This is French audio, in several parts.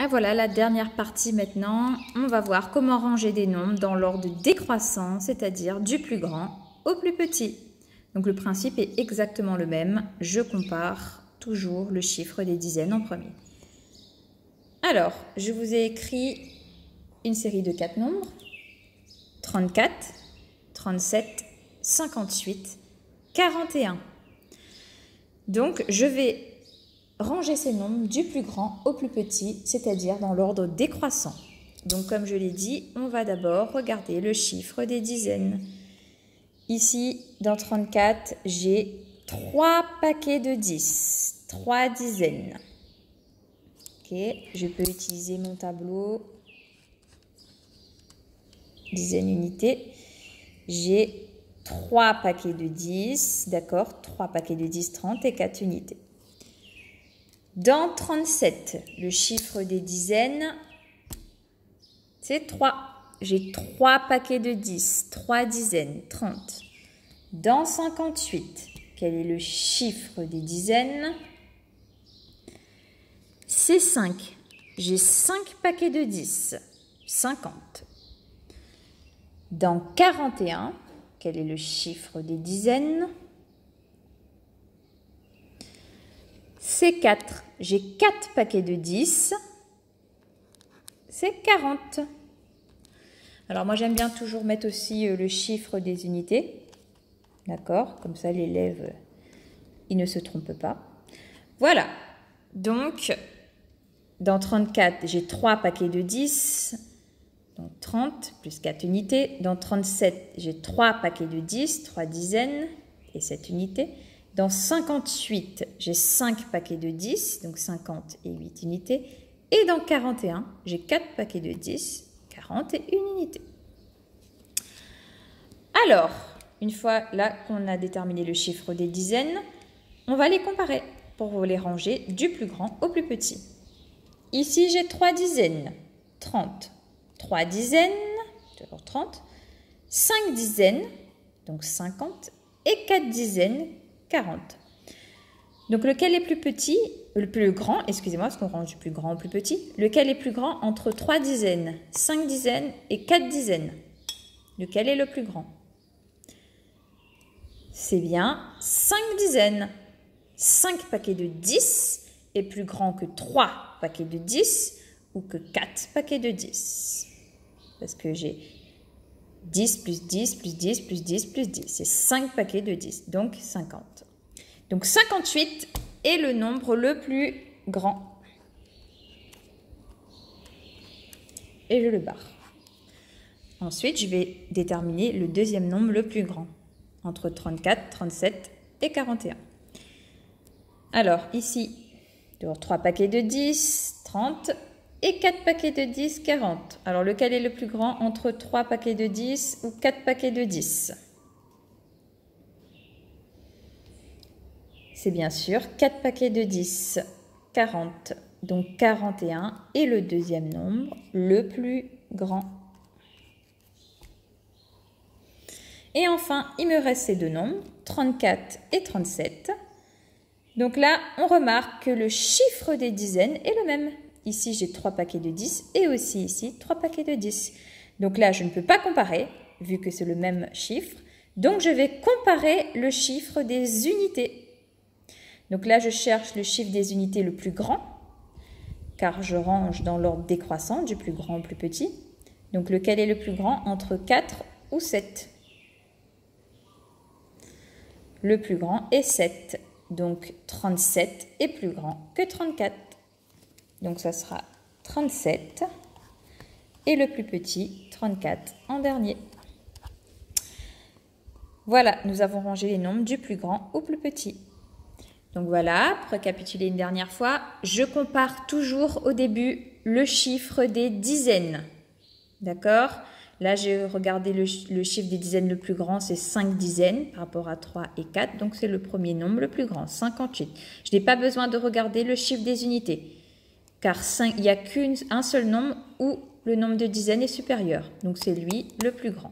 Ah voilà, la dernière partie maintenant. On va voir comment ranger des nombres dans l'ordre décroissant, c'est-à-dire du plus grand au plus petit. Donc le principe est exactement le même. Je compare toujours le chiffre des dizaines en premier. Alors, je vous ai écrit une série de 4 nombres. 34, 37, 58, 41. Donc, je vais ranger ces nombres du plus grand au plus petit, c'est-à-dire dans l'ordre décroissant. Donc, comme je l'ai dit, on va d'abord regarder le chiffre des dizaines. Ici, dans 34, j'ai 3 paquets de 10, 3 dizaines. Ok, je peux utiliser mon tableau. Dizaines unités. J'ai 3 paquets de 10, d'accord, 3 paquets de 10, 30 et 4 unités. Dans 37, le chiffre des dizaines, c'est 3. J'ai 3 paquets de 10, 3 dizaines, 30. Dans 58, quel est le chiffre des dizaines? C'est 5. J'ai 5 paquets de 10, 50. Dans 41, quel est le chiffre des dizaines? C'est 4. J'ai 4 paquets de 10, c'est 40. Alors moi j'aime bien toujours mettre aussi le chiffre des unités. D'accord? Comme ça l'élève, il ne se trompe pas. Voilà. Donc, dans 34, j'ai 3 paquets de 10. Donc 30 plus 4 unités. Dans 37, j'ai 3 paquets de 10, 3 dizaines et 7 unités. Dans 58, j'ai 5 paquets de 10, donc 50 et 8 unités. Et dans 41, j'ai 4 paquets de 10, 40 et 1 unité. Alors, une fois là qu'on a déterminé le chiffre des dizaines, on va les comparer pour les ranger du plus grand au plus petit. Ici, j'ai 3 dizaines, 30. 3 dizaines, toujours 30, 5 dizaines, donc 50, et 4 dizaines, 40. Donc lequel est plus petit, le plus grand, excusez-moi, parce qu'on range du plus grand au plus petit, lequel est plus grand entre 3 dizaines, 5 dizaines et 4 dizaines? Lequel est le plus grand? C'est bien 5 dizaines. 5 paquets de 10 est plus grand que 3 paquets de 10 ou que 4 paquets de 10. Parce que j'ai 10 plus 10 plus 10 plus 10 plus 10. C'est 5 paquets de 10, donc 50. Donc 58 est le nombre le plus grand. Et je le barre. Ensuite, je vais déterminer le deuxième nombre le plus grand, entre 34, 37 et 41. Alors, ici, 3 paquets de 10, 30 et 4 paquets de 10, 40. Alors, lequel est le plus grand entre 3 paquets de 10 ou 4 paquets de 10? C'est bien sûr 4 paquets de 10, 40. Donc, 41 est le deuxième nombre le plus grand. Et enfin, il me reste ces deux nombres, 34 et 37. Donc là, on remarque que le chiffre des dizaines est le même. Ici, j'ai 3 paquets de 10 et aussi ici, 3 paquets de 10. Donc là, je ne peux pas comparer, vu que c'est le même chiffre. Donc, je vais comparer le chiffre des unités. Donc là, je cherche le chiffre des unités le plus grand, car je range dans l'ordre décroissant, du plus grand au plus petit. Donc, lequel est le plus grand entre 4 ou 7? Le plus grand est 7. Donc, 37 est plus grand que 34. Donc, ça sera 37 et le plus petit, 34 en dernier. Voilà, nous avons rangé les nombres du plus grand au plus petit. Donc voilà, pour récapituler une dernière fois, je compare toujours au début le chiffre des dizaines. D'accord ? Là, j'ai regardé le chiffre des dizaines le plus grand, c'est 5 dizaines par rapport à 3 et 4. Donc, c'est le premier nombre le plus grand, 58. Je n'ai pas besoin de regarder le chiffre des unités, car il n'y a qu'un seul nombre où le nombre de dizaines est supérieur. Donc, c'est lui le plus grand.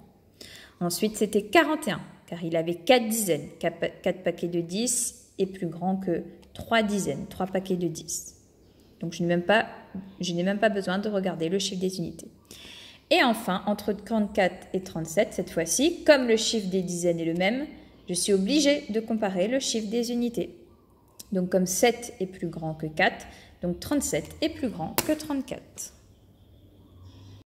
Ensuite, c'était 41, car il avait 4 dizaines. 4 paquets de 10 est plus grand que 3 dizaines, 3 paquets de 10. Donc, je n'ai même pas besoin de regarder le chiffre des unités. Et enfin, entre 34 et 37, cette fois-ci, comme le chiffre des dizaines est le même, je suis obligée de comparer le chiffre des unités. Donc, comme 7 est plus grand que 4, donc 37 est plus grand que 34.